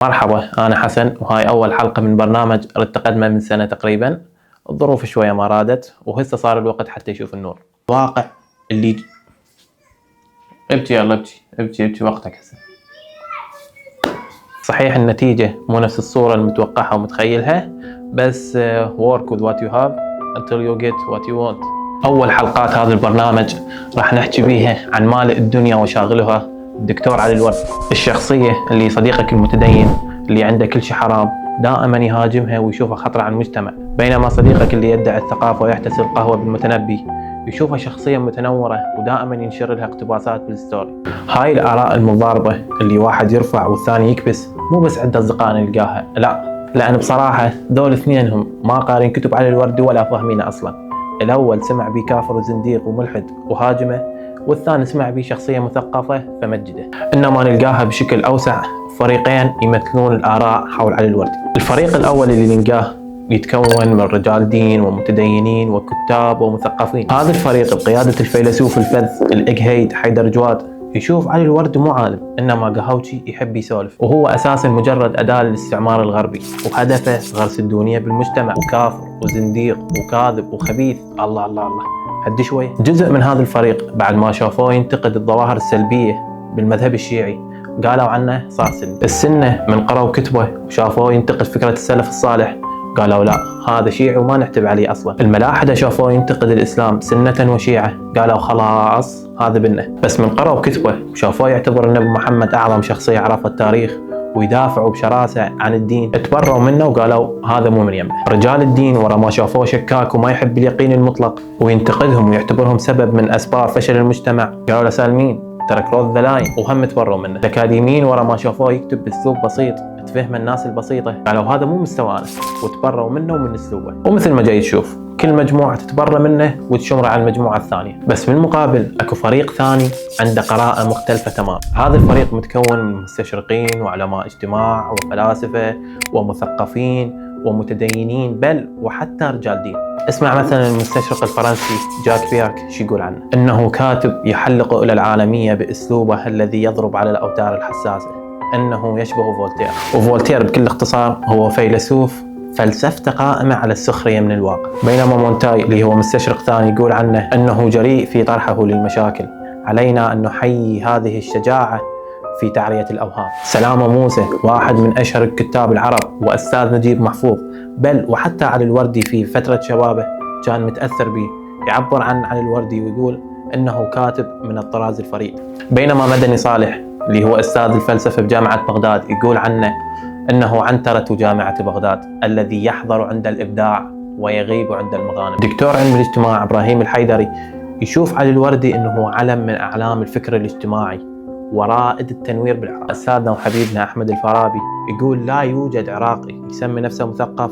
مرحبا، أنا حسن وهاي أول حلقة من برنامج تقدمه من سنة تقريبا. الظروف شوية ما رادت وهسه صار الوقت حتى يشوف النور. الواقع اللي ابكي، يلا ابكي وقتك هسه. صحيح النتيجة مو نفس الصورة المتوقعها ومتخيلها، بس work with what you have until you get what you want. أول حلقات هذا البرنامج راح نحكي بيها عن مالئ الدنيا وشاغلها الدكتور علي الورد، الشخصية اللي صديقك المتدين اللي عنده كل شيء حرام دائما يهاجمها ويشوفها خطر على المجتمع، بينما صديقك اللي يدعي الثقافة ويحتسي القهوة بالمتنبي يشوفها شخصية متنورة ودائما ينشر لها اقتباسات بالستوري. هاي الآراء المضاربة اللي واحد يرفع والثاني يكبس مو بس عند أصدقائنا نلقاها، لا، لأن بصراحة ذول اثنينهم ما قارين كتب علي الورد ولا فاهمينه أصلا. الأول سمع بيه كافر وزنديق وملحد وهاجمه، والثاني سمع بيه شخصية مثقفة فمجده. إنما نلقاها بشكل أوسع فريقين يمثلون الآراء حول علي الوردي. الفريق الأول اللي نلقاه يتكون من رجال دين ومتدينين وكتاب ومثقفين. هذا الفريق بقيادة الفيلسوف الفذ الإجهيد حيدر جواد يشوف علي الورد مو عالم، إنما قهوجي يحب يسولف، وهو أساسا مجرد أداة للاستعمار الغربي وهدفه غرس الدونية بالمجتمع، وكافر وزنديق وكاذب وخبيث. الله الله الله، هدي شوي. جزء من هذا الفريق بعد ما شافوه ينتقد الظواهر السلبية بالمذهب الشيعي قالوا عنه صار سني. السنة من قرأوا كتبه وشافوه ينتقد فكرة السلف الصالح قالوا لا، هذا شيعي وما نحتب عليه أصلا. الملاحدة شافوه ينتقد الإسلام سنة وشيعة قالوا خلاص هذا بنه. بس من قرأوا كتبه وشافوه يعتبر النبي محمد أعظم شخصية عرف التاريخ ويدافعوا بشراسة عن الدين اتبروا منه وقالوا هذا مو من يمه. رجال الدين ورا ما شافوه شكاك وما يحب اليقين المطلق وينتقدهم ويعتبرهم سبب من أسباب فشل المجتمع قالوا له سالمين ترك روض ذلاين وهم تبروا منه. الأكاديميين ورا ما شافوه يكتب بأسلوب بسيط تفهم الناس البسيطة قالوا هذا مو مستوانا وتبروا منه ومن أسلوبه. ومثل ما جاي تشوف كل مجموعة تتبرى منه وتشمر على المجموعة الثانية، بس بالمقابل اكو فريق ثاني عنده قراءة مختلفة تمام. هذا الفريق متكون من مستشرقين وعلماء اجتماع وفلاسفة ومثقفين ومتدينين بل وحتى رجال دين. اسمع مثلا المستشرق الفرنسي جاك بيرك شو يقول عنه، انه كاتب يحلق الى العالمية باسلوبه الذي يضرب على الاوتار الحساسة، انه يشبه فولتير. وفولتير بكل اختصار هو فيلسوف فلسفته قائمة على السخرية من الواقع. بينما مونتاي اللي هو مستشرق ثاني يقول عنه أنه جريء في طرحه للمشاكل. علينا أن نحيي هذه الشجاعة في تعرية الأوهام. سلامة موسى واحد من أشهر الكتاب العرب وأستاذ نجيب محفوظ بل وحتى علي الوردي في فترة شبابه كان متأثر به، يعبر عن علي الوردي ويقول أنه كاتب من الطراز الفريد. بينما مدني صالح اللي هو أستاذ الفلسفة بجامعة بغداد يقول عنه أنه عنترة جامعة بغداد الذي يحضر عند الإبداع ويغيب عند المغانم. دكتور علم الاجتماع إبراهيم الحيدري يشوف علي الوردي أنه علم من أعلام الفكر الاجتماعي ورائد التنوير بالعراق. أستاذنا وحبيبنا أحمد الفارابي يقول لا يوجد عراقي يسمي نفسه مثقف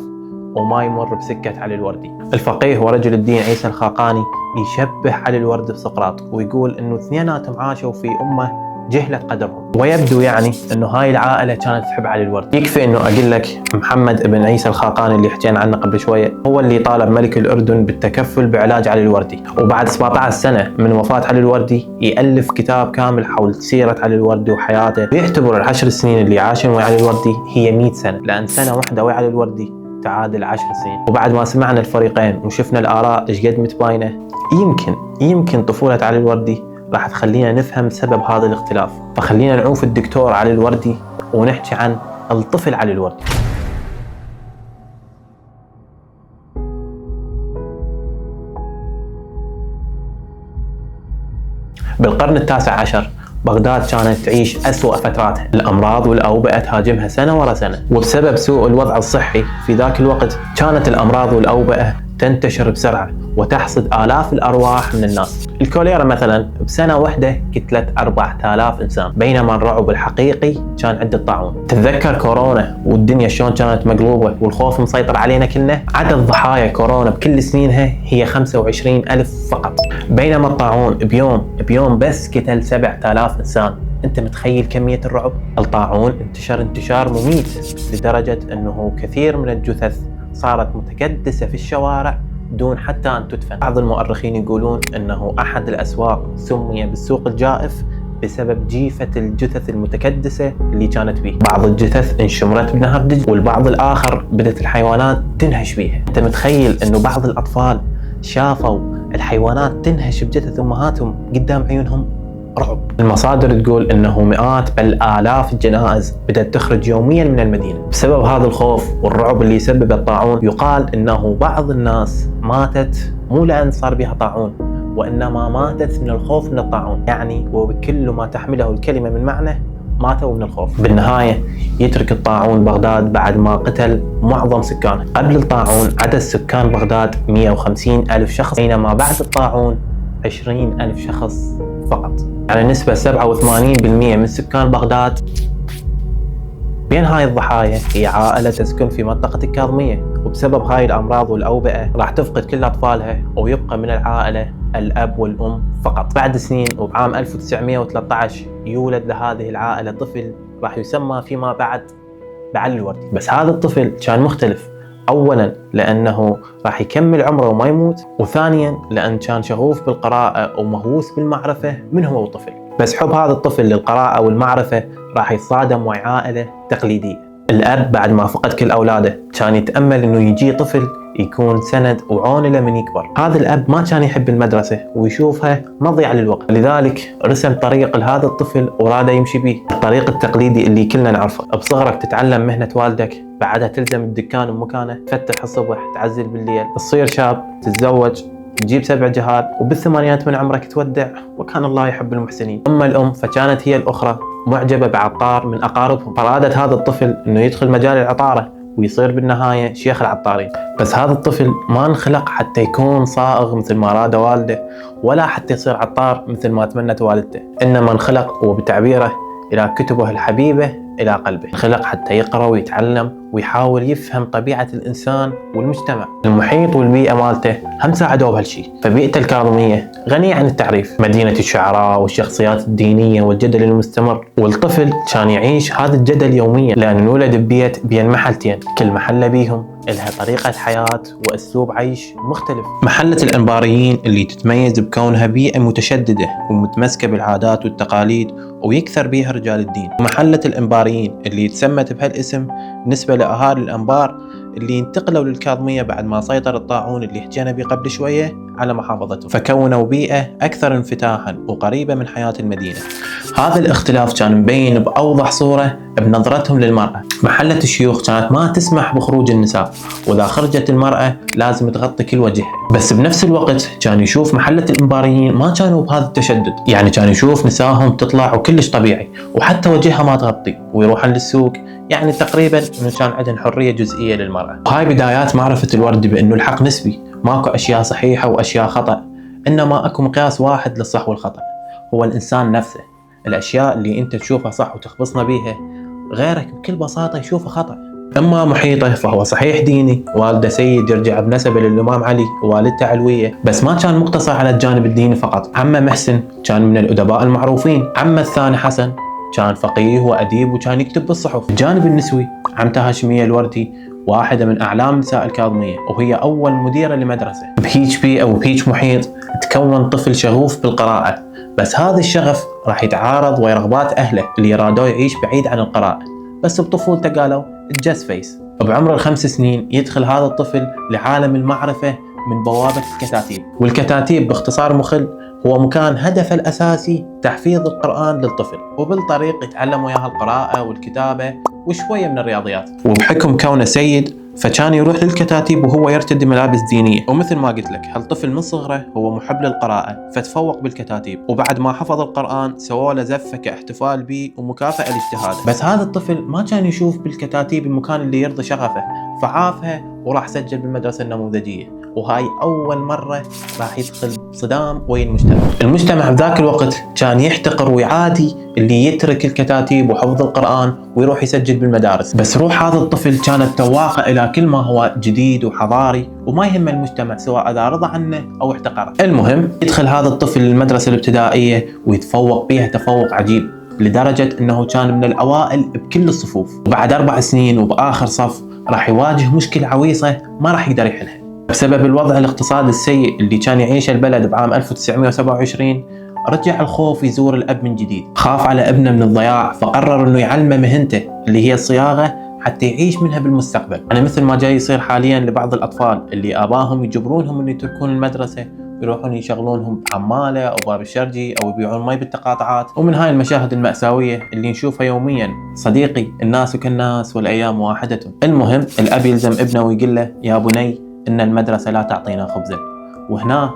وما يمر بسكة علي الوردي. الفقيه ورجل الدين عيسى الخاقاني يشبه علي الوردي بسقراط ويقول أنه اثنيناتهم عاشوا في أمة جهلت قدرهم، ويبدو يعني انه هاي العائله كانت تحب علي الورد. يكفي انه اقول لك محمد بن عيسى الخاقاني اللي حكينا عنه قبل شويه هو اللي طالب ملك الاردن بالتكفل بعلاج علي الوردي، وبعد 17 سنه من وفاه علي الوردي يالف كتاب كامل حول سيره علي الوردي وحياته، ويعتبر العشر السنين اللي عاشهم ويا علي الوردي هي 100 سنه، لان سنه واحده ويا علي الوردي تعادل 10 سنين. وبعد ما سمعنا الفريقين وشفنا الاراء ايش قد متباينه يمكن طفوله علي الوردي راح تخلينا نفهم سبب هذا الاختلاف. فخلينا نعوف الدكتور علي الوردي ونحكي عن الطفل علي الوردي. بالقرن التاسع عشر بغداد كانت تعيش أسوأ فتراتها، الأمراض والأوبئة تهاجمها سنة ورا سنة، وبسبب سوء الوضع الصحي في ذاك الوقت كانت الأمراض والأوبئة تنتشر بسرعة وتحصد آلاف الأرواح من الناس. الكوليرا مثلا بسنة واحدة قتلت 4000 إنسان، بينما الرعب الحقيقي كان عند الطاعون. تتذكر كورونا والدنيا شلون كانت مقلوبة والخوف مسيطر علينا كلنا؟ عدد ضحايا كورونا بكل سنينها هي 25,000 فقط، بينما الطاعون بيوم بس قتل 7000 إنسان. انت متخيل كمية الرعب؟ الطاعون انتشار مميت لدرجة انه كثير من الجثث صارت متكدسة في الشوارع دون حتى أن تدفن. بعض المؤرخين يقولون أنه أحد الأسواق سمي بالسوق الجائف بسبب جيفة الجثث المتكدسة اللي كانت بيه. بعض الجثث انشمرت بنهر دجلة، والبعض الآخر بدت الحيوانات تنهش بيها. أنت متخيل أنه بعض الأطفال شافوا الحيوانات تنهش بجثث أمهاتهم قدام عيونهم؟ رعب. المصادر تقول أنه مئات بل آلاف الجنائز بدأت تخرج يوميا من المدينة. بسبب هذا الخوف والرعب اللي يسبب الطاعون، يقال أنه بعض الناس ماتت مو لأن صار بها طاعون، وإنما ماتت من الخوف من الطاعون، يعني وبكل ما تحمله الكلمة من معنى ماتوا من الخوف. بالنهاية يترك الطاعون بغداد بعد ما قتل معظم سكانه. قبل الطاعون عدد سكان بغداد 150,000 شخص، بينما بعد الطاعون 20,000 شخص فقط، يعني نسبة 87% من سكان بغداد. بين هاي الضحايا هي عائلة تسكن في منطقة الكاظمية، وبسبب هاي الأمراض والأوبئة راح تفقد كل أطفالها، ويبقى من العائلة الأب والأم فقط. بعد سنين وبعام 1913 يولد لهذه العائلة طفل راح يسمى فيما بعد بعلي الوردي. بس هذا الطفل كان مختلف، أولا لأنه راح يكمل عمره وما يموت، وثانيا لأن كان شغوف بالقراءة ومهووس بالمعرفة من هو وطفل. بس حب هذا الطفل للقراءة والمعرفة راح يتصادم مع عائلة تقليدية. الأب بعد ما فقد كل أولاده كان يتأمل إنه يجي طفل يكون سند وعون له من يكبر. هذا الأب ما كان يحب المدرسة ويشوفها مضيعة للوقت، لذلك رسم طريق لهذا الطفل وراده يمشي به، الطريق التقليدي اللي كلنا نعرفه. بصغرك تتعلم مهنة والدك، بعدها تلزم الدكان ومكانه، تفتح الصبح تعزل بالليل، تصير شاب، تتزوج، تجيب 7 جهاد، وبالثمانينات من عمرك تودع، وكان الله يحب المحسنين. أما الأم فكانت هي الأخرى معجبة بعطار من أقاربهم، فرادت هذا الطفل إنه يدخل مجال العطارة ويصير بالنهاية شيخ العطارين. بس هذا الطفل ما انخلق حتى يكون صائغ مثل ما راد والده، ولا حتى يصير عطار مثل ما تمنت والدته، إنما انخلق وبتعبيره إلى كتبه الحبيبة إلى قلبه، انخلق حتى يقرأ ويتعلم ويحاول يفهم طبيعة الإنسان والمجتمع. المحيط والبيئة مالته هم ساعدوه بهالشيء. فبيئة الكاظمية غنية عن التعريف، مدينة الشعراء والشخصيات الدينية والجدل المستمر، والطفل كان يعيش هذا الجدل يوميا، لأنه انولد ببيت بين محلتين، كل محلة بيهم لها طريقة حياة وأسلوب عيش مختلف. محلة الأنباريين اللي تتميز بكونها بيئة متشددة ومتمسكة بالعادات والتقاليد ويكثر بيها رجال الدين. محلة الأنباريين اللي تسمت بهالاسم نسبة لأهالي الأنبار اللي انتقلوا للكاظمية بعد ما سيطر الطاعون اللي حكينا به قبل شوية على محافظتهم، فكونوا بيئة أكثر انفتاحا وقريبة من حياة المدينة. هذا الاختلاف كان مبين بأوضح صورة بنظرتهم للمرأة. محلة الشيوخ كانت ما تسمح بخروج النساء، وإذا خرجت المرأة لازم تغطي كل وجهها. بس بنفس الوقت كان يشوف محلة الإنباريين ما كانوا بهذا التشدد، يعني كان يشوف نسائهم تطلع وكلش طبيعي، وحتى وجهها ما تغطي، ويروحن للسوق، يعني تقريبا انه كان عندهم حرية جزئية للمرأة. وهاي بدايات معرفة الوردي بانه الحق نسبي، ماكو اشياء صحيحة واشياء خطأ، انما اكو مقياس واحد للصح والخطأ، هو الانسان نفسه. الاشياء اللي انت تشوفها صح وتخبصنا بيها، غيرك بكل بساطة يشوفها خطأ. اما محيطه فهو صحيح ديني، والده سيد يرجع بنسبه للامام علي، ووالدته علويه، بس ما كان مقتصر على الجانب الديني فقط. عمه محسن كان من الادباء المعروفين، عمه الثاني حسن كان فقيه وأديب وكان يكتب بالصحف. الجانب النسوي عمتها هاشمية الوردي واحدة من أعلام نساء الكاظمية، وهي أول مديرة لمدرسة. بهيج بيئة وبهيج محيط تكون طفل شغوف بالقراءة، بس هذا الشغف راح يتعارض ويا رغبات أهله اللي يرادوه يعيش بعيد عن القراءة. بس بطفولته قالوا الجاز فيس. بعمر ال5 سنين يدخل هذا الطفل لعالم المعرفة من بوابة الكتاتيب. والكتاتيب باختصار مخل هو مكان هدفه الأساسي تحفيظ القرآن للطفل، وبالطريق يتعلم وياها القراءة والكتابة وشوية من الرياضيات. وبحكم كونه سيد فكان يروح للكتاتيب وهو يرتدي ملابس دينية، ومثل ما قلت لك هالطفل من صغره هو محب للقراءة فتفوق بالكتاتيب، وبعد ما حفظ القرآن سووا له زفة كاحتفال به ومكافأة لاجتهاده. بس هذا الطفل ما كان يشوف بالكتاتيب المكان اللي يرضي شغفه، فعافها وراح سجل بالمدرسة النموذجية، وهاي أول مرة راح يدخل صدام ويا المجتمع بذاك الوقت كان يحتقر ويعادي اللي يترك الكتاتيب وحفظ القرآن ويروح يسجل بالمدارس. بس روح هذا الطفل كانت تواقة إلى كل ما هو جديد وحضاري وما يهم المجتمع سواء إذا رضى عنه أو احتقره. المهم يدخل هذا الطفل المدرسة الابتدائية ويتفوق بها تفوق عجيب، لدرجة أنه كان من الأوائل بكل الصفوف. وبعد 4 سنين وبآخر صف راح يواجه مشكلة عويصة ما راح يقدر يحلها بسبب الوضع الاقتصادي السيء اللي كان يعيشه البلد بعام 1927. رجع الخوف يزور الأب من جديد. خاف على ابنه من الضياع، فقرر إنه يعلمه مهنته اللي هي الصياغة حتى يعيش منها بالمستقبل. يعني مثل ما جاي يصير حاليا لبعض الأطفال اللي آباهم يجبرونهم إنه يتركون المدرسة يروحون يشغلونهم بعمالة أو باب الشرجي أو يبيعون مي بالتقاطعات. ومن هاي المشاهد المأساوية اللي نشوفها يوميا. صديقي، الناس كالناس والأيام واحدة. المهم الأب يلزم ابنه ويقول له: يا بني، إن المدرسة لا تعطينا خبزا. وهنا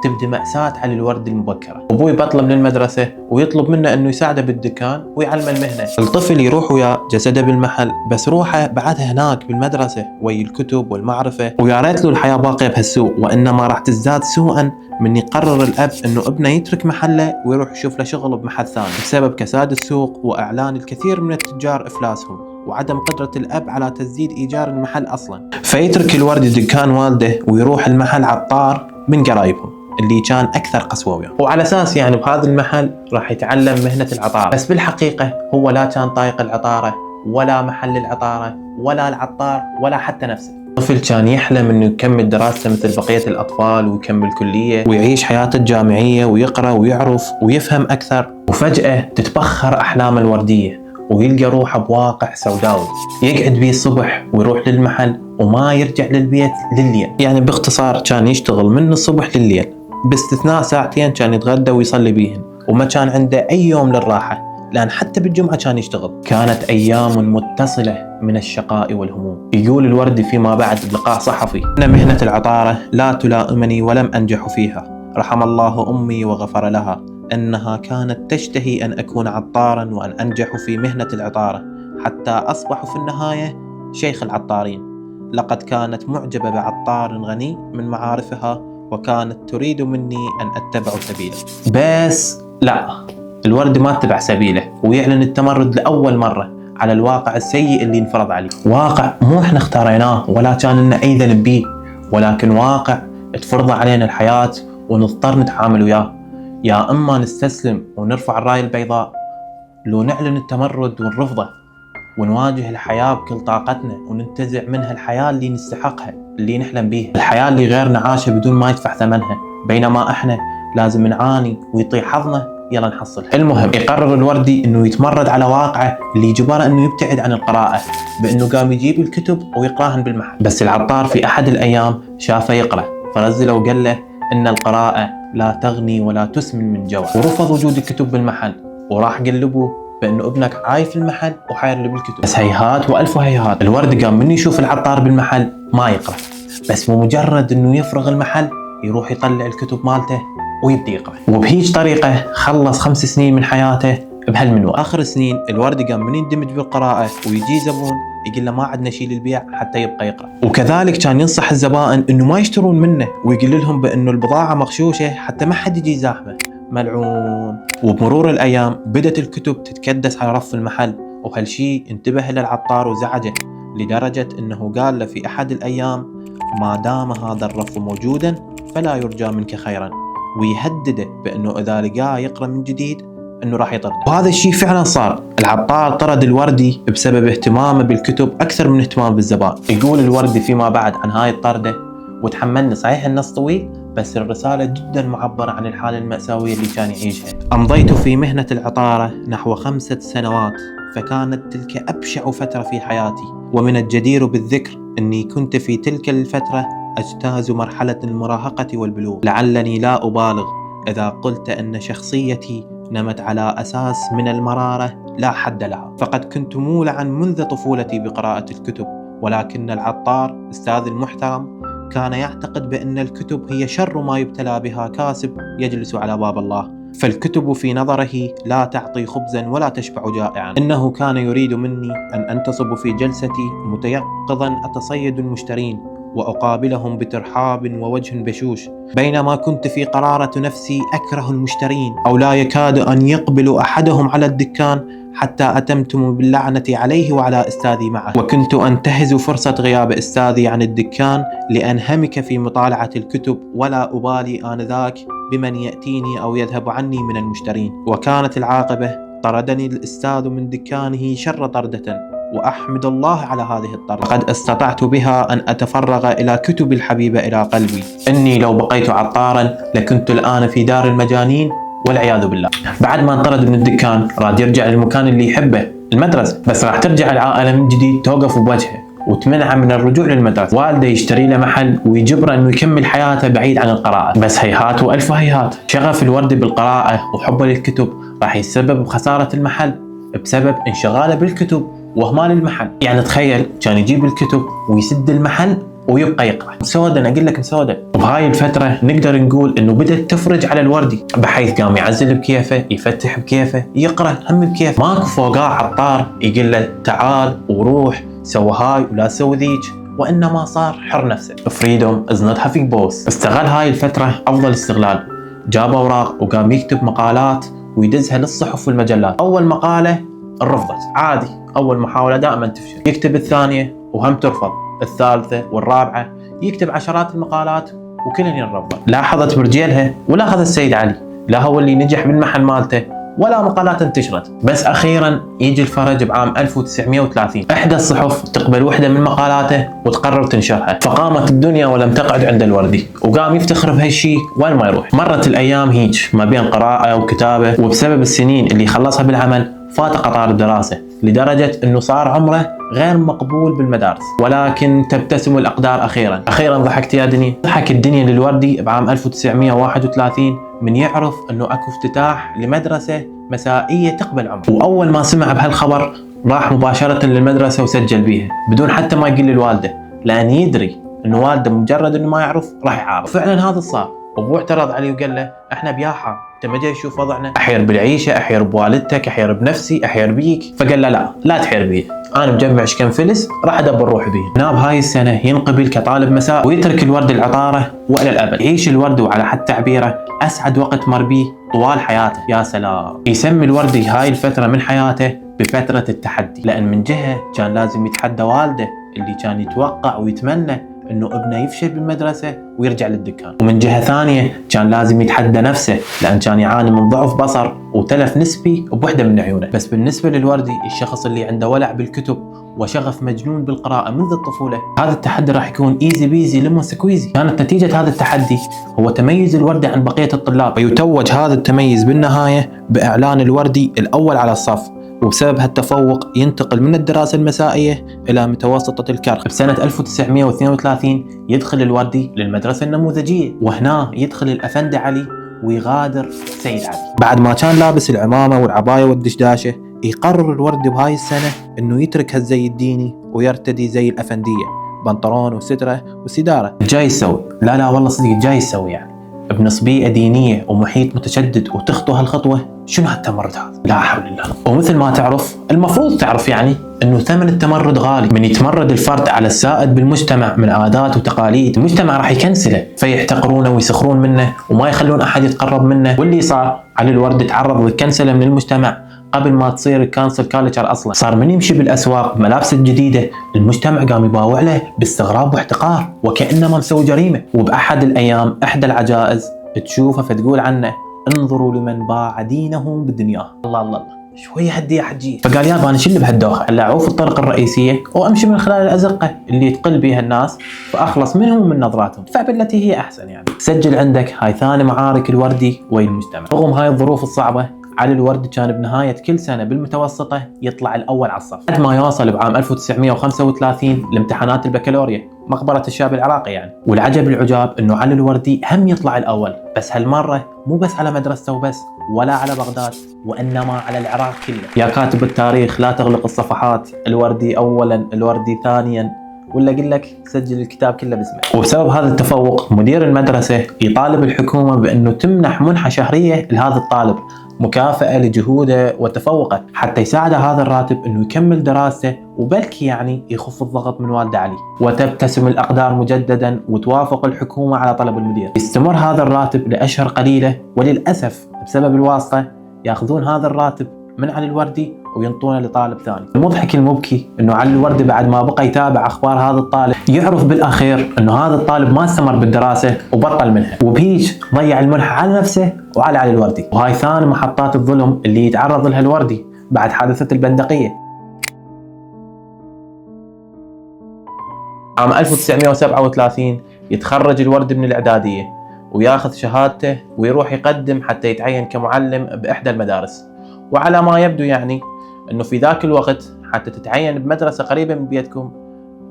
تبدأ مأساة على الورد المبكرة. أبوي بطل من المدرسة ويطلب منه أنه يساعده بالدكان ويعلمه المهنة. الطفل يروح ويا جسده بالمحل، بس روحه بعدها هناك بالمدرسة ويا الكتب والمعرفة. ويا ريت له الحياة باقية بهالسوء، وإنما راح تزداد سوءا من يقرر الأب أنه ابنه يترك محله ويروح يشوف له شغل بمحل ثاني، بسبب كساد السوق وإعلان الكثير من التجار إفلاسهم وعدم قدرة الأب على تسديد إيجار المحل أصلا. فيترك الورد دكان والده ويروح المحل عطار من قرايبهم اللي كان أكثر قسوة وياه، وعلى أساس يعني بهذا المحل راح يتعلم مهنة العطارة. بس بالحقيقة هو لا كان طايق العطارة ولا محل العطارة ولا العطار ولا حتى نفسه. الطفل كان يحلم انه يكمل دراسته مثل بقية الأطفال ويكمل كلية ويعيش حياته الجامعية ويقرأ ويعرف ويفهم أكثر. وفجأة تتبخر أحلام الوردية ويلقى روحه بواقع سوداوي يقعد بيه الصبح ويروح للمحل وما يرجع للبيت لليل. يعني باختصار كان يشتغل من الصبح لليل، باستثناء ساعتين كان يتغدى ويصلي بيهن، وما كان عنده أي يوم للراحة، لأن حتى بالجمعة كان يشتغل. كانت أيام متصلة من الشقاء والهموم. يقول الوردي فيما بعد بلقاء صحفي: إن مهنة العطارة لا تلائمني ولم أنجح فيها، رحم الله أمي وغفر لها، أنها كانت تشتهي أن أكون عطارا وأن أنجح في مهنة العطارة، حتى أصبح في النهاية شيخ العطارين. لقد كانت معجبة بعطار غني من معارفها وكانت تريد مني أن أتبع سبيله. بس لا، الورد ما اتبع سبيله ويعلن التمرد لأول مرة على الواقع السيء اللي انفرض عليه. واقع مو احنا اختاريناه ولا كان لنا أي ذنب بيه، ولكن واقع تفرض علينا الحياة ونضطر نتعامل وياه. يا إما نستسلم ونرفع الراية البيضاء، لو نعلن التمرد ونرفضه ونواجه الحياة بكل طاقتنا وننتزع منها الحياة اللي نستحقها اللي نحلم بيها، الحياة اللي غيرنا عاشها بدون ما يدفع ثمنها، بينما احنا لازم نعاني ويطيح حظنا يلا نحصلها. المهم يقرر الوردي انه يتمرد على واقعه اللي يجبره انه يبتعد عن القراءة، بانه قام يجيب الكتب ويقراهن بالمحل. بس العطار في احد الايام شافه يقرأ فرزله وقال له ان القراءة لا تغني ولا تسمن من جوع، ورفض وجود الكتب بالمحل وراح قلبه بأنه ابنك عايف المحل وحاير له بالكتب. بس هيهات وألف هيهات، الورد قام من يشوف العطار بالمحل ما يقرأ، بس بمجرد أنه يفرغ المحل يروح يطلع الكتب مالته ويبدأ يقرأ. وبهيج طريقة خلص 5 سنين من حياته بهالمنوال. آخر سنين الورد قام من يندمج بالقراءة ويجي زبون يقول له ما عندنا شيء للبيع حتى يبقى يقرأ. وكذلك كان ينصح الزبائن أنه ما يشترون منه ويقول لهم بأنه البضاعة مغشوشة حتى ما حد يجي زاحمه. ملعون. وبمرور الأيام بدت الكتب تتكدس على رف المحل، وهالشي انتبه للعطار وزعجه لدرجة أنه قال له في أحد الأيام: ما دام هذا الرف موجودا فلا يرجى منك خيرا، ويهدده بأنه إذا لقاه يقرأ من جديد أنه راح يطرده. وهذا الشيء فعلا صار. العطار طرد الوردي بسبب اهتمامه بالكتب أكثر من اهتمام بالزبائن. يقول الوردي فيما بعد عن هاي الطردة: وتحملني، صحيح النص طويل بس الرسالة جدا معبرة عن الحالة المأساوية اللي كان يعيشها. أمضيت في مهنة العطارة نحو 5 سنوات، فكانت تلك أبشع فترة في حياتي، ومن الجدير بالذكر أني كنت في تلك الفترة أجتاز مرحلة المراهقة والبلوغ. لعلني لا أبالغ إذا قلت أن شخصيتي نمت على أساس من المرارة لا حد لها، فقد كنت مولعا منذ طفولتي بقراءة الكتب، ولكن العطار أستاذ المحترم كان يعتقد بأن الكتب هي شر ما يبتلى بها كاسب يجلس على باب الله، فالكتب في نظره لا تعطي خبزا ولا تشبع جائعا. إنه كان يريد مني أن أنتصب في جلستي متيقظا أتصيد المشترين وأقابلهم بترحاب ووجه بشوش، بينما كنت في قرارة نفسي أكره المشترين، أو لا يكاد أن يقبل أحدهم على الدكان حتى أتمتم باللعنة عليه وعلى أستاذي معه. وكنت أنتهز فرصة غياب أستاذي عن الدكان لأنهمك في مطالعة الكتب، ولا أبالي آنذاك بمن يأتيني أو يذهب عني من المشترين. وكانت العاقبة طردني الأستاذ من دكانه شر طردة، وأحمد الله على هذه الطردة، قد استطعت بها أن أتفرغ إلى كتب الحبيبة إلى قلبي. إني لو بقيت عطارا لكنت الآن في دار المجانين والعياذ بالله. بعد ما انطرد من الدكان راد يرجع للمكان اللي يحبه، المدرسة، بس راح ترجع العائلة من جديد توقف بوجهه وتمنعه من الرجوع للمدرسة. والده يشتري له محل ويجبره انه يكمل حياته بعيد عن القراءة، بس هيهات والف هيهات. شغف الورد بالقراءة وحبه للكتب راح يتسبب بخسارة المحل بسبب انشغاله بالكتب واهمال المحل. يعني تخيل كان يجيب الكتب ويسد المحل ويبقى يقرا. مسودة، انا اقول لك مسودة. وبهاي الفترة نقدر نقول انه بدأت تفرج على الوردي، بحيث قام يعزل بكيفه، يفتح بكيفه، يقرا هم بكيفه. ماكو فوقاه عطار يقول له تعال وروح سوي هاي ولا سوي ذيك، وانما صار حر نفسه. فريدوم از نوت هافينج بوس. استغل هاي الفترة افضل استغلال، جاب اوراق وقام يكتب مقالات ويدزها للصحف والمجلات. اول مقالة رفضت عادي، اول محاولة دائما تفشل. يكتب الثانية وهم ترفض، الثالثة والرابعة، يكتب عشرات المقالات وكلهن ينرفض. لاحظت برجيلها ولاحظ السيد علي، لا هو اللي نجح بالمحل مالته ولا مقالات انتشرت. بس اخيرا يجي الفرج بعام 1930، احدى الصحف تقبل وحده من مقالاته وتقرر تنشرها. فقامت الدنيا ولم تقعد عند الوردي، وقام يفتخر بهالشيء وين ما يروح. مرت الايام هيج ما بين قراءه وكتابه، وبسبب السنين اللي خلصها بالعمل فات قطار الدراسه، لدرجه انه صار عمره غير مقبول بالمدارس. ولكن تبتسم الاقدار اخيرا. اخيرا ضحكت يا دنيا. ضحك الدنيا للوردي بعام 1931 من يعرف انه اكو افتتاح لمدرسه مسائيه تقبل عمره. واول ما سمع بهالخبر راح مباشره للمدرسه وسجل بيها بدون حتى ما يقول للوالده، لان يدري انه والده مجرد انه ما يعرف راح يعارض. فعلا هذا صار. ابوه اعترض عليه وقال له احنا بياحه، انت ما جاي تشوف وضعنا؟ احير بالعيشه، احير بوالدتك، احير بنفسي، احير بيك. فقال له لا تحير بي، انا مجمع كم فلس راح ادبر روحي بيه. هنا بهاي السنه ينقبل كطالب مساء ويترك الورد العطاره والى الابد. يعيش الورد وعلى حد تعبيره اسعد وقت مر بيه طوال حياته. يا سلام. يسمي الوردي هاي الفتره من حياته بفتره التحدي، لان من جهه كان لازم يتحدى والده اللي كان يتوقع ويتمنى انه ابنه يفشل بالمدرسه ويرجع للدكان، ومن جهه ثانيه كان لازم يتحدى نفسه لان كان يعاني من ضعف بصر وتلف نسبي بوحده من عيونه. بس بالنسبه للوردي الشخص اللي عنده ولع بالكتب وشغف مجنون بالقراءه منذ الطفوله، هذا التحدي راح يكون ايزي بيزي ليمون سكويزي. كانت نتيجه هذا التحدي هو تميز الوردي عن بقيه الطلاب، ويتوج هذا التميز بالنهايه باعلان الوردي الاول على الصف. وبسبب هالتفوق ينتقل من الدراسة المسائية إلى متوسطة الكرخ. بسنة 1932 يدخل الوردي للمدرسة النموذجية، وهنا يدخل الأفندي علي ويغادر سيد علي. بعد ما كان لابس العمامة والعباية والدشداشة، يقرر الوردي بهاي السنة إنه يترك هالزي الديني ويرتدي زي الأفندية، بنطلون وسترة وسدارة. جاي يسوي؟ لا والله صدق جاي يسوي. يعني بنص بيئة دينية ومحيط متشدد وتخطو هالخطوة، شنو هالتمرد هذا؟ لا حول الله. ومثل ما تعرف المفروض تعرف يعني انه ثمن التمرد غالي. من يتمرد الفرد على السائد بالمجتمع من عادات وتقاليد، المجتمع راح يكنسله، فيحتقرونه ويسخرون منه وما يخلون احد يتقرب منه. واللي صار علي الورد تعرض للكنسله من المجتمع قبل ما تصير الكانسل كالتشر اصلا. صار من يمشي بالاسواق بملابس الجديده المجتمع قام يباوع له باستغراب واحتقار وكانما مسوي جريمه. وباحد الايام احدى العجائز تشوفه فتقول عنه انظروا لمن باع دينه بالدنيا. الله شويه هدي يا حجي. فقال يابا انا شل بهالدوخه، خلعوه في الطرق الرئيسيه وامشي من خلال الازقه اللي تقل بها الناس فاخلص منهم ومن نظراتهم، فبالتي هي احسن. يعني سجل عندك هاي ثاني معارك الوردي ويا المجتمع. رغم هاي الظروف الصعبه علي الوردي كان بنهايه كل سنه بالمتوسطه يطلع الاول على الصف، بعد ما يوصل بعام 1935 لامتحانات البكالوريا، مقبره الشاب العراقي يعني. والعجب العجاب انه علي الوردي هم يطلع الاول، بس هالمره مو بس على مدرسته وبس ولا على بغداد، وانما على العراق كله. يا كاتب التاريخ لا تغلق الصفحات، الوردي اولا، الوردي ثانيا، ولا اقول لك سجل الكتاب كله باسمه. وبسبب هذا التفوق مدير المدرسه يطالب الحكومه بانه تمنح منحه شهريه لهذا الطالب مكافأة لجهوده وتفوقه، حتى يساعد هذا الراتب انه يكمل دراسته وبلكي يعني يخف الضغط من والده علي. وتبتسم الاقدار مجددا وتوافق الحكومه على طلب المدير. يستمر هذا الراتب لاشهر قليله، وللاسف بسبب الواسطه ياخذون هذا الراتب من علي الوردي وينطونه لطالب ثاني. المضحك المبكي انه علي الوردي بعد ما بقى يتابع اخبار هذا الطالب يعرف بالاخير انه هذا الطالب ما استمر بالدراسه وبطل منها، وبهيج ضيع المنحه على نفسه وعلى علي الوردي. وهاي ثاني محطات الظلم اللي يتعرض لها الوردي بعد حادثه البندقيه. عام 1937 يتخرج الوردي من الاعداديه وياخذ شهادته ويروح يقدم حتى يتعين كمعلم بإحدى المدارس. وعلى ما يبدو يعني أنه في ذاك الوقت حتى تتعين بمدرسة قريبة من بيتكم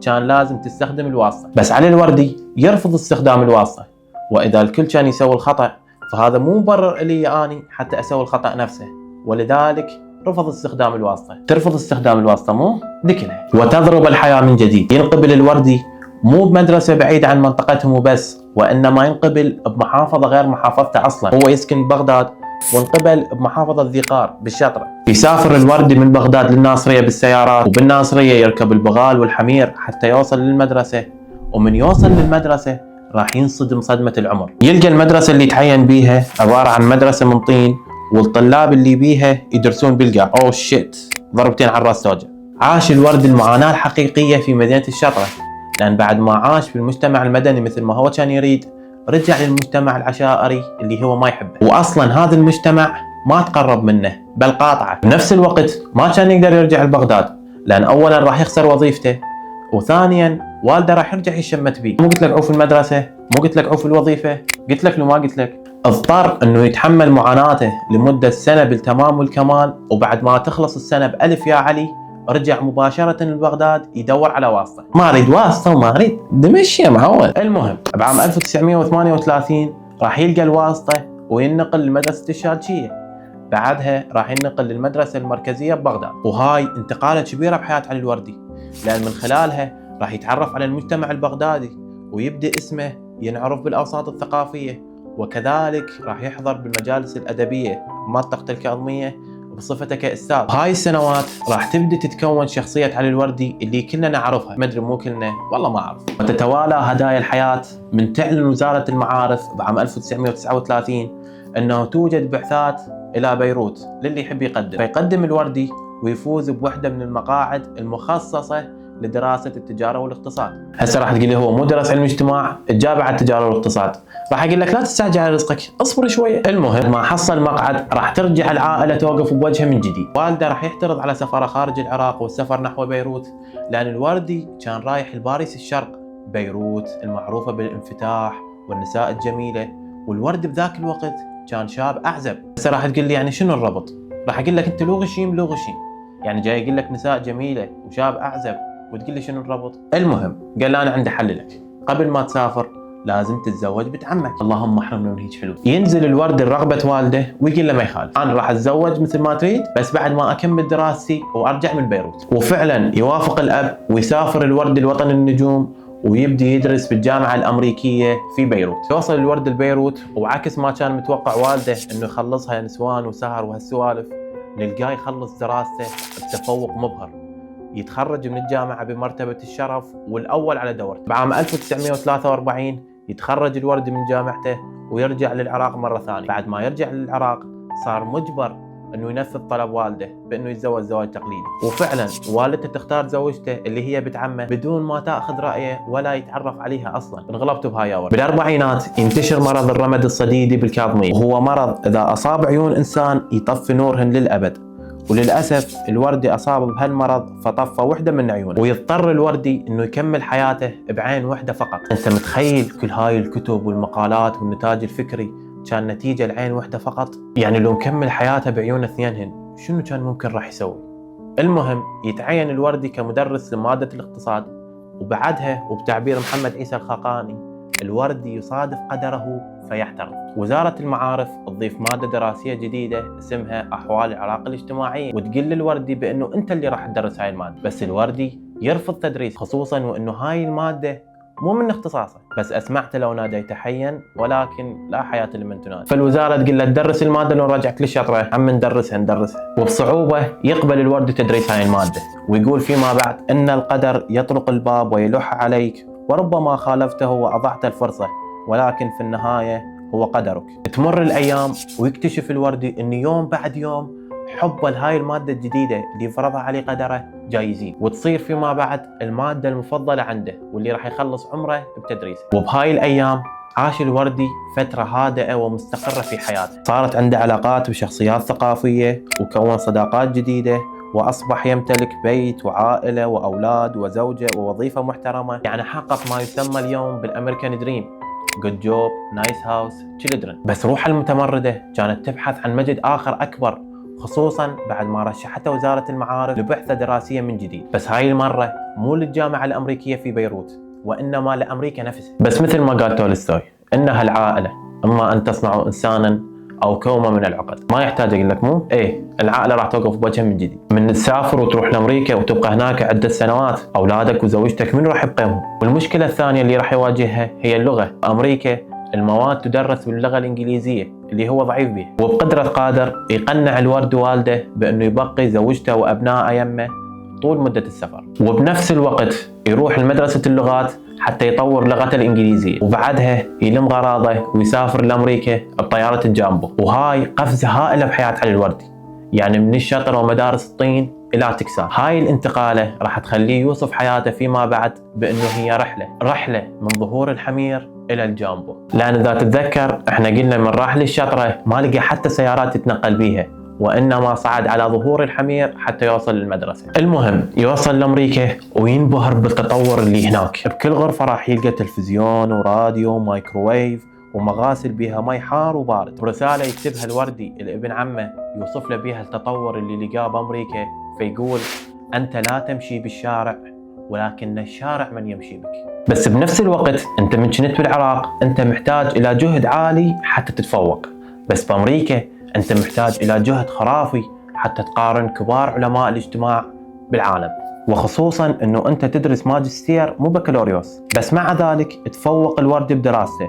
كان لازم تستخدم الواسطة. بس علي الوردي يرفض استخدام الواسطة، وإذا الكل كان يسوي الخطأ فهذا مو مبرر إلي أني حتى أسوي الخطأ نفسه، ولذلك رفض استخدام الواسطة. ترفض استخدام الواسطة مو ذكلها وتضرب الحياة من جديد. ينقبل الوردي مو بمدرسة بعيدة عن منطقتهم وبس، وإنما ينقبل بمحافظة غير محافظته أصلا. هو يسكن ببغداد وانقبل بمحافظة ذي قار بالشطرة. يسافر الوردي من بغداد للناصرية بالسيارات، وبالناصرية يركب البغال والحمير حتى يوصل للمدرسة. ومن يوصل للمدرسة راح ينصدم صدمة العمر. يلقى المدرسة اللي تعين بيها عبارة عن مدرسة من طين، والطلاب اللي بيها يدرسون بالقاع. أوه شيت، ضربتين على الراس توجع. عاش الوردي المعاناة الحقيقية في مدينة الشطرة، لأن بعد ما عاش في المجتمع المدني مثل ما هو كان يريد، رجع للمجتمع العشائري اللي هو ما يحبه. وأصلا هذا المجتمع ما تقرب منه بل قاطعه. بنفس الوقت ما كان يقدر يرجع لبغداد، لأن أولا راح يخسر وظيفته، وثانيا والده راح يرجع يشمت بيه. مو قلت لك عوف المدرسة، مو قلت لك عوف الوظيفة، قلت لك لو ما قلت لك. اضطر انه يتحمل معاناته لمدة سنة بالتمام والكمال، وبعد ما تخلص السنة بألف يا علي رجع مباشرة لبغداد يدور على واسطة. ما اريد واسطة وما اريد دمشق يا معود. المهم بعام 1938 راح يلقى الواسطة وينقل لمدرسة الشادشية. بعدها راح ينقل للمدرسة المركزية ببغداد، وهاي انتقالة كبيرة بحياة علي الوردي، لأن من خلالها راح يتعرف على المجتمع البغدادي ويبدأ اسمه ينعرف بالأوساط الثقافية، وكذلك راح يحضر بالمجالس الأدبية بمنطقة الكاظمية بصفته كأستاذ. هاي السنوات راح تبدأ تتكون شخصية علي الوردي اللي كلنا نعرفها، مدري مو كلنا والله ما أعرف. وتتوالى هدايا الحياة من تعلن وزارة المعارف بعام 1939 أنه توجد بعثات إلى بيروت للي يحب يقدم. فيقدم الوردي ويفوز بوحدة من المقاعد المخصصة لدراسة التجارة والاقتصاد. هسه راح تقول لي هو مو درس علم اجتماع، الجامعة التجارة والاقتصاد. راح اقول لك لا تستعجل على رزقك، اصبر شوية. المهم ما حصل مقعد راح ترجع العائلة توقف بوجهه من جديد. والده راح يحترض على سفره خارج العراق والسفر نحو بيروت، لأن الوردي كان رايح لباريس الشرق، بيروت المعروفة بالانفتاح والنساء الجميلة، والوردي بذاك الوقت كان شاب أعزب. هسه راح تقول لي يعني شنو الربط؟ راح اقول لك انت لو غشيم لو غشيم، يعني جاي يقول لك نساء جميلة وشاب أعزب وتقول لي شنو الربط؟ المهم قال لي انا عندي حل لك، قبل ما تسافر لازم تتزوج بنت عمك. اللهم احرمنا من هيك حلو. ينزل الورد لرغبة والده ويقول له ما يخالف، انا راح اتزوج مثل ما تريد بس بعد ما اكمل دراستي وارجع من بيروت. وفعلا يوافق الاب ويسافر الورد لوطن النجوم ويبدي يدرس بالجامعة الأمريكية في بيروت. يوصل الورد لبيروت وعكس ما كان متوقع والده انه يخلصها نسوان وسهر وهالسوالف، نلقاه يخلص دراسته بتفوق مبهر، يتخرج من الجامعة بمرتبة الشرف والأول على دورته. بعام 1943 يتخرج الوردي من جامعته ويرجع للعراق مرة ثانية. بعد ما يرجع للعراق صار مجبر أنه ينفذ طلب والده بأنه يتزوج زواج تقليدي، وفعلا والدته تختار زوجته اللي هي بنت عمه بدون ما تأخذ رأيه ولا يتعرف عليها أصلا. انغلبتوا بهاي أول. بالأربعينات ينتشر مرض الرمد الصديدي بالكاظمية، وهو مرض إذا أصاب عيون إنسان يطفي نورهن للأبد. وللأسف الوردي أصاب بهالمرض فطفى وحدة من عيونه، ويضطر الوردي إنه يكمل حياته بعين وحدة فقط. أنت متخيل كل هاي الكتب والمقالات والنتاج الفكري كان نتيجة لعين وحدة فقط؟ يعني لو مكمل حياته بعيون اثنينهن شنو كان ممكن راح يسوي؟ المهم يتعين الوردي كمدرس لمادة الاقتصاد، وبعدها وبتعبير محمد عيسى الخاقاني الوردي يصادف قدره فيحترف. وزارة المعارف تضيف مادة دراسية جديدة اسمها أحوال العراق الاجتماعية، وتقول للوردي بأنه أنت اللي راح تدرس هاي المادة. بس الوردي يرفض تدريس، خصوصا وأنه هاي المادة مو من اختصاصه. بس أسمعت لو ناديت حيا ولكن لا حياة لمن تنادي. فالوزارة تقول له تدرس المادة لو نرجعك للشطرة. عم ندرسها. وبصعوبة يقبل الوردي تدريس هاي المادة، ويقول فيما بعد أن القدر يطرق الباب ويلح عليك، وربما خالفته وأضعت الفرصة، ولكن في النهاية هو قدرك. تمر الأيام ويكتشف الوردي أن يوم بعد يوم حبه لهاي المادة الجديدة اللي فرضها عليه قدره جاي يزيد، وتصير فيما بعد المادة المفضلة عنده واللي راح يخلص عمره بتدريسها. وبهاي الأيام عاش الوردي فترة هادئة ومستقرة في حياته، صارت عنده علاقات بشخصيات ثقافية وكون صداقات جديدة، وأصبح يمتلك بيت وعائلة وأولاد وزوجة ووظيفة محترمة. يعني حقق ما يسمى اليوم بالأمريكان دريم، good job, nice house, children. بس روح المتمردة كانت تبحث عن مجد آخر أكبر، خصوصا بعد ما رشحتها وزارة المعارف لبحثة دراسية من جديد، بس هاي المرة مو للجامعة الأمريكية في بيروت وإنما لأمريكا نفسها. بس مثل ما قال تولستوي إنها العائلة إما أن تصنع إنسانا أو كومة من العقد. ما يحتاج أقول لك مو؟ إيه، العائلة راح توقف بوجهها من جديد. من تسافر وتروح لأمريكا وتبقى هناك عدة سنوات، أولادك وزوجتك من راح يبقيهم؟ والمشكلة الثانية اللي راح يواجهها هي اللغة. أمريكا المواد تدرس باللغة الإنجليزية اللي هو ضعيف بها، وبقدرة قادر يقنع الورد والده بأنه يبقي زوجته وأبنائه يمه طول مدة السفر، وبنفس الوقت يروح لمدرسة اللغات حتى يطور لغته الإنجليزية، وبعدها يلم غراضه ويسافر لأمريكا بطيارة الجامبو. وهاي قفزة هائلة بحياة علي الوردي، يعني من الشطر ومدارس الطين إلى تكساس. هاي الانتقالة راح تخليه يوصف حياته فيما بعد بأنه هي رحلة من ظهور الحمير إلى الجامبو. لأن إذا تتذكر احنا قلنا من راح للشطرة ما لقى حتى سيارات يتنقل بيها، وإنما صعد على ظهور الحمير حتى يوصل للمدرسة. المهم يوصل لأمريكا وينبهر بالتطور اللي هناك. بكل غرفة راح يلقى تلفزيون وراديو ومايكروويف ومغاسل بيها مي حار وبارد، ورسالة يكتبها الوردي لابن عمه يوصف له بيها التطور اللي لقاه بأمريكا، فيقول: أنت لا تمشي بالشارع ولكن الشارع من يمشي بك. بس بنفس الوقت أنت من كنت بالعراق أنت محتاج إلى جهد عالي حتى تتفوق، بس بأمريكا أنت محتاج إلى جهد خرافي حتى تقارن كبار علماء الاجتماع بالعالم، وخصوصا أنه أنت تدرس ماجستير مو بكالوريوس. بس مع ذلك تفوق الوردي بدراسته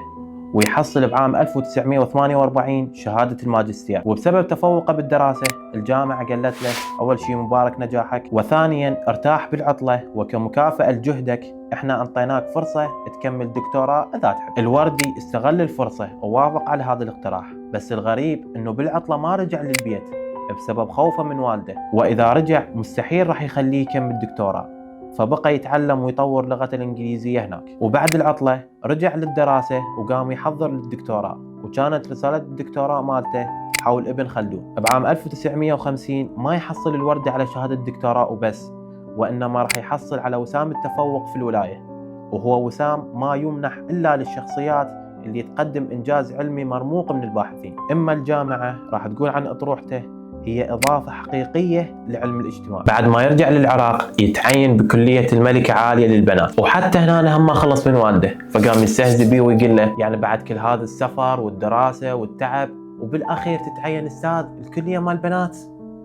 ويحصل بعام 1948 شهادة الماجستير، وبسبب تفوقه بالدراسة الجامعة قالت له: أول شيء مبارك نجاحك، وثانيا ارتاح بالعطلة، وكمكافأة لجهدك احنا انطيناك فرصة تكمل دكتوراه إذا تحب. الوردي استغل الفرصة ووافق على هذا الاقتراح، بس الغريب انه بالعطلة ما رجع للبيت بسبب خوفه من والده، واذا رجع مستحيل راح يخليه يكمل دكتوراه، فبقى يتعلم ويطور لغته الإنجليزية هناك. وبعد العطلة رجع للدراسة وقام يحضر للدكتوراه، وكانت رسالة الدكتوراه مالته حول ابن خلدون. بعام 1950 ما يحصل الوردي على شهادة الدكتوراه وبس، وإنما راح يحصل على وسام التفوق في الولاية، وهو وسام ما يمنح إلا للشخصيات اللي تقدم إنجاز علمي مرموق من الباحثين. إما الجامعة راح تقول عن أطروحته هي إضافة حقيقية لعلم الاجتماع. بعد ما يرجع للعراق يتعين بكلية الملكة عالية للبنات، وحتى هنا هم ما خلص من والده، فقام يستهزئ بيه ويقول له: يعني بعد كل هذا السفر والدراسة والتعب وبالأخير تتعين أستاذ الكلية مال البنات؟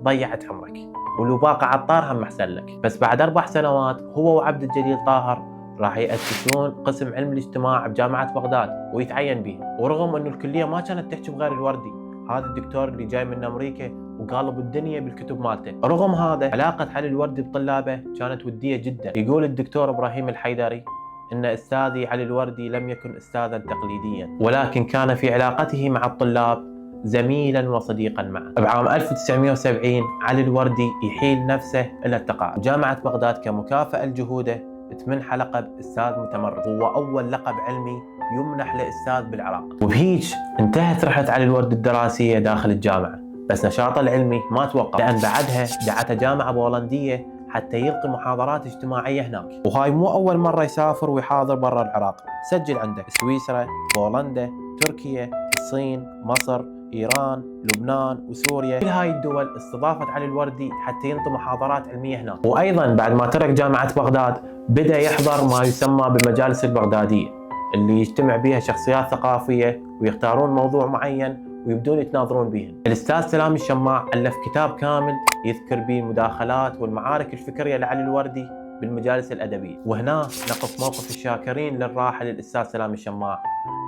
ضيعت عمرك، ولو باقي عطار هم أحسن لك. بس بعد 4 سنوات هو وعبد الجليل طاهر راح يأسسون قسم علم الاجتماع بجامعة بغداد ويتعين به، ورغم أنه الكلية ما كانت تحكي بغير الوردي، هذا الدكتور اللي جاي من أمريكا وقالب الدنيا بالكتب مالته. رغم هذا علاقة علي الوردي بطلابه كانت ودية جدا. يقول الدكتور إبراهيم الحيدري إن أستاذي علي الوردي لم يكن أستاذا تقليديا، ولكن كان في علاقته مع الطلاب زميلا وصديقا معه. بعام 1970 علي الوردي يحيل نفسه إلى التقاعد، وجامعة بغداد كمكافأة لجهوده تمنح لقب أستاذ متمرد، هو أول لقب علمي يمنح لأستاذ بالعراق. وبهيج انتهت رحلة علي الوردي الدراسية داخل الجامعة، بس نشاطه العلمي ما توقف، لأن بعدها دعته جامعة بولندية حتى يلقي محاضرات اجتماعية هناك. وهاي مو أول مرة يسافر ويحاضر برا العراق، سجل عندك سويسرا، بولندا، تركيا، الصين، مصر، إيران، لبنان وسوريا. كل هاي الدول استضافت علي الوردي حتى ينطي محاضرات علمية هناك. وأيضا بعد ما ترك جامعة بغداد بدأ يحضر ما يسمى بالمجالس البغدادية، اللي يجتمع بها شخصيات ثقافية ويختارون موضوع معين ويبدون يتناظرون بهم. الأستاذ سلام الشماع ألف كتاب كامل يذكر به المداخلات والمعارك الفكرية لعلي الوردي بالمجالس الأدبية. وهنا نقف موقف الشاكرين للراحل الأستاذ سلام الشماع،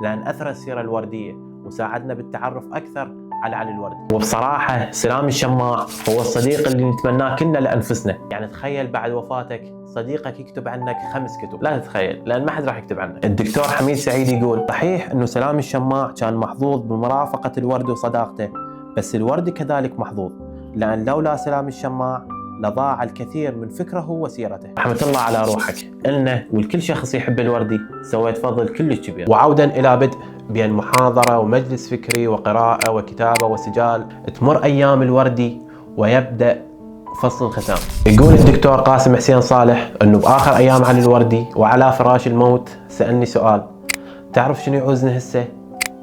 لأن أثر السيرة الوردية وساعدنا بالتعرف أكثر على علي الوردي. وبصراحة سلام الشماع هو الصديق اللي نتمناه كلنا لأنفسنا. يعني تخيل بعد وفاتك صديقك يكتب عنك 5 كتب، لا تتخيل، لأن ما حد راح يكتب عنك. الدكتور حميد سعيد يقول: صحيح أنه سلام الشماع كان محظوظ بمرافقة الوردي وصداقته، بس الوردي كذلك محظوظ، لأن لولا سلام الشماع لضاع الكثير من فكره وسيرته. رحمة الله على روحك. إلنا ولكل شخص يحب الوردي سويت فضل كلش كبير. وعودا إلى بدء بين محاضرة ومجلس فكري وقراءة وكتابة وسجال، تمر أيام الوردي ويبدأ فصل الختام. يقول الدكتور قاسم حسين صالح أنه بآخر أيام علي الوردي وعلى فراش الموت سألني سؤال: تعرف شنو يعوزني هسه؟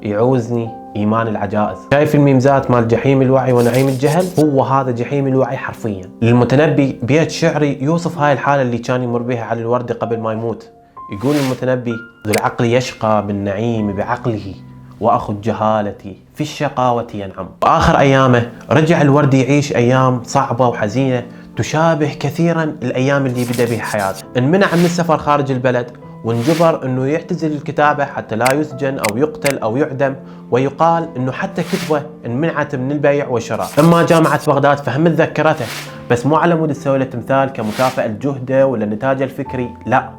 يعوزني ايمان العجائز. شايف الميمزات مال جحيم الوعي ونعيم الجهل؟ هو هذا جحيم الوعي حرفيا. المتنبي بيت شعري يوصف هاي الحاله اللي كان يمر بها علي الوردي قبل ما يموت. يقول المتنبي: ذو العقل يشقى بالنعيم بعقله، واخو الجهاله في الشقاوه ينعم. واخر ايامه رجع الوردي يعيش ايام صعبه وحزينه تشابه كثيرا الايام اللي بدا بها حياته. انمنع من السفر خارج البلد، وانجبر انه يعتزل الكتابه حتى لا يسجن او يقتل او يعدم، ويقال انه حتى كتبه انمنعت من البيع والشراء. اما جامعه بغداد فهم تذكرته، بس مو على مود تسوي له تمثال كمكافاه لجهده ولا النتاج الفكري، لا،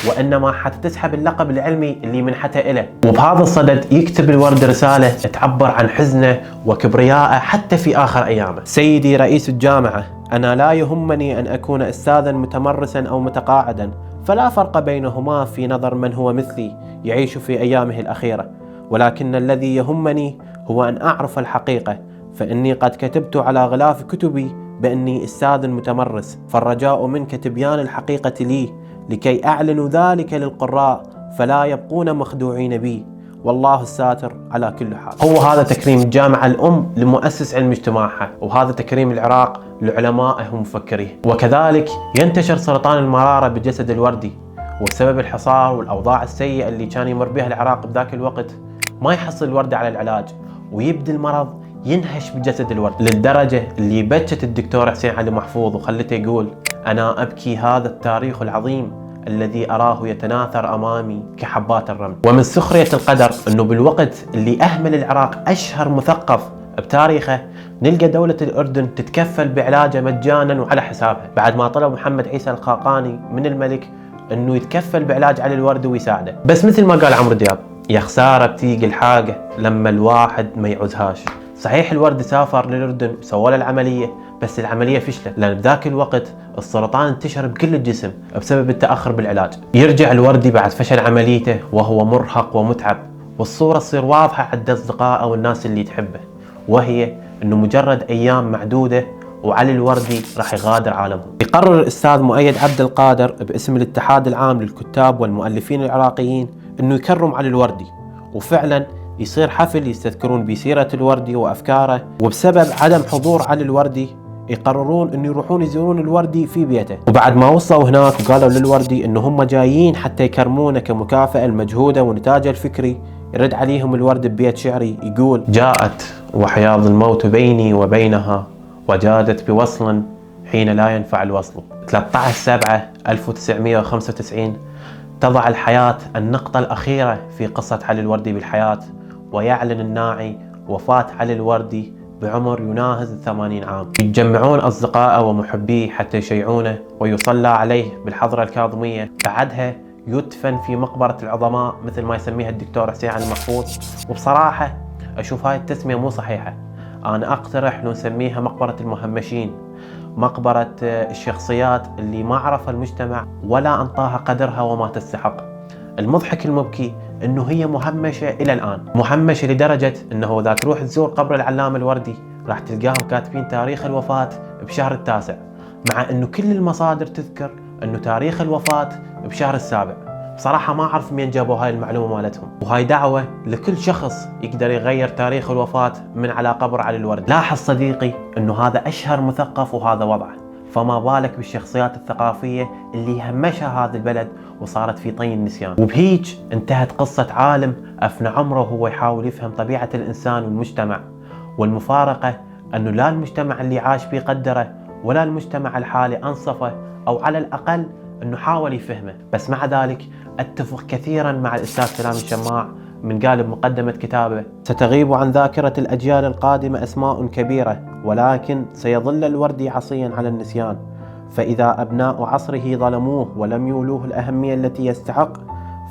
وانما حتى تسحب اللقب العلمي اللي منحته له. وبهذا الصدد يكتب الورد رساله تعبر عن حزنه وكبريائه حتى في اخر ايامه. سيدي رئيس الجامعه، انا لا يهمني ان اكون استاذا متمرسا او متقاعدا، فلا فرق بينهما في نظر من هو مثلي يعيش في ايامه الاخيره، ولكن الذي يهمني هو ان اعرف الحقيقه، فاني قد كتبت على غلاف كتبي باني استاذ متمرس، فالرجاء منك تبيان الحقيقه لي لكي أعلن ذلك للقراء فلا يبقون مخدوعين بي، والله الساتر على كل حال. هو هذا تكريم الجامعة الأم لمؤسس علم اجتماعها، وهذا تكريم العراق لعلمائه ومفكريه. وكذلك ينتشر سرطان المرارة بجسد الوردي، وبسبب الحصار والأوضاع السيئة اللي كان يمر بها العراق بذاك الوقت ما يحصل الوردي على العلاج، ويبدي المرض ينهش بجسد الورد، للدرجة اللي بكت الدكتور حسين علي محفوظ وخلته يقول: أنا أبكي هذا التاريخ العظيم الذي أراه يتناثر أمامي كحبات الرمل. ومن سخرية القدر أنه بالوقت اللي أهمل العراق أشهر مثقف بتاريخه، نلقى دولة الأردن تتكفل بعلاجه مجانا وعلى حسابها، بعد ما طلب محمد عيسى الخاقاني من الملك أنه يتكفل بعلاج علي الوردي ويساعده. بس مثل ما قال عمرو دياب: يا خسارة بتيجي الحاجة لما الواحد ما يعوزهاش. صحيح الوردي سافر للأردن وسوى له العملية، بس العملية فشلت لأن بذاك الوقت السرطان انتشر بكل الجسم بسبب التأخر بالعلاج. يرجع الوردي بعد فشل عمليته وهو مرهق ومتعب، والصورة تصير واضحة عند أصدقائه والناس اللي تحبه، وهي أنه مجرد أيام معدودة وعلي الوردي راح يغادر عالمهم. يقرر الأستاذ مؤيد عبد القادر باسم الاتحاد العام للكتاب والمؤلفين العراقيين أنه يكرم علي الوردي، وفعلا يصير حفل يستذكرون بسيرة الوردي وأفكاره. وبسبب عدم حضور علي الوردي يقررون انه يروحون يزورون الوردي في بيته، وبعد ما وصلوا هناك وقالوا للوردي انه هم جايين حتى يكرمونه كمكافأة لمجهوده ونتاجه الفكري، يرد عليهم الورد ببيت شعري يقول: جاءت وحياض الموت بيني وبينها، وجادت بوصل حين لا ينفع الوصل. 13/7/1995 تضع الحياة النقطة الأخيرة في قصة علي الوردي بالحياة، ويعلن الناعي وفاة علي الوردي بعمر يناهز 80 عام. يتجمعون أصدقائه ومحبيه حتى يشيعونه ويصلى عليه بالحضرة الكاظمية، بعدها يدفن في مقبرة العظماء مثل ما يسميها الدكتور حسين علي محفوظ. وبصراحة أشوف هاي التسمية مو صحيحة، أنا أقترح لو نسميها مقبرة المهمشين، مقبرة الشخصيات اللي ما عرف المجتمع ولا أنطاها قدرها وما تستحق. المضحك المبكي انه هي مهمشة الى الان، مهمشة لدرجة انه اذا تروح تزور قبر العلامة الوردي راح تلقاهم كاتبين تاريخ الوفاة بشهر التاسع، مع انه كل المصادر تذكر انه تاريخ الوفاة بشهر السابع. بصراحة ما اعرف مين جابوا هاي المعلومة مالتهم، وهاي دعوة لكل شخص يقدر يغير تاريخ الوفاة من على قبر علي الوردي. لاحظ صديقي انه هذا اشهر مثقف وهذا وضعه، فما بالك بالشخصيات الثقافية اللي همشها هذا البلد وصارت في طي النسيان. وبهيج انتهت قصة عالم أفنى عمره وهو يحاول يفهم طبيعة الإنسان والمجتمع، والمفارقة أنه لا المجتمع اللي عاش فيه قدره ولا المجتمع الحالي أنصفه، أو على الأقل أنه حاول يفهمه. بس مع ذلك أتفق كثيرا مع الأستاذ سلام الشماع من قال بمقدمة كتابه: ستغيب عن ذاكرة الأجيال القادمة أسماء كبيرة، ولكن سيظل الوردي عصيا على النسيان، فإذا أبناء عصره ظلموه ولم يولوه الأهمية التي يستحق،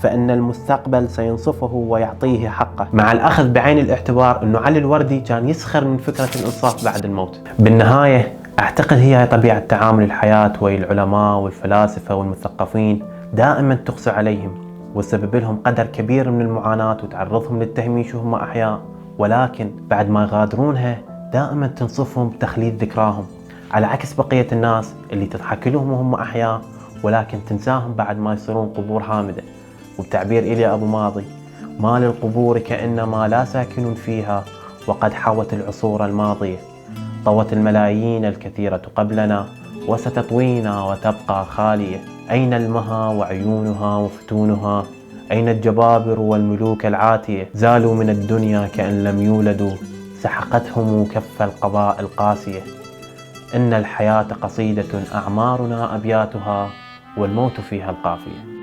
فإن المستقبل سينصفه ويعطيه حقه. مع الأخذ بعين الاعتبار أنه علي الوردي كان يسخر من فكرة الإنصاف بعد الموت. بالنهاية أعتقد هي طبيعة تعامل الحياة، والعلماء والفلاسفة والمثقفين دائما تقسى عليهم وتسبب لهم قدر كبير من المعاناة وتعرضهم للتهميش وهم أحياء، ولكن بعد ما يغادرونها دائما تنصفهم بتخليد ذكراهم، على عكس بقية الناس اللي تضحك لهم وهم أحياء ولكن تنساهم بعد ما يصيرون قبور هامدة. وبتعبير إيليا أبو ماضي: ما للقبور كأنما لا ساكن فيها، وقد حوت العصور الماضية، طوت الملايين الكثيرة قبلنا وستطوينا وتبقى خالية. أين المها وعيونها وفتونها؟ أين الجبابر والملوك العاتية؟ زالوا من الدنيا كأن لم يولدوا، سحقتهم كف القضاء القاسية. إن الحياة قصيدة أعمارنا أبياتها، والموت فيها القافية.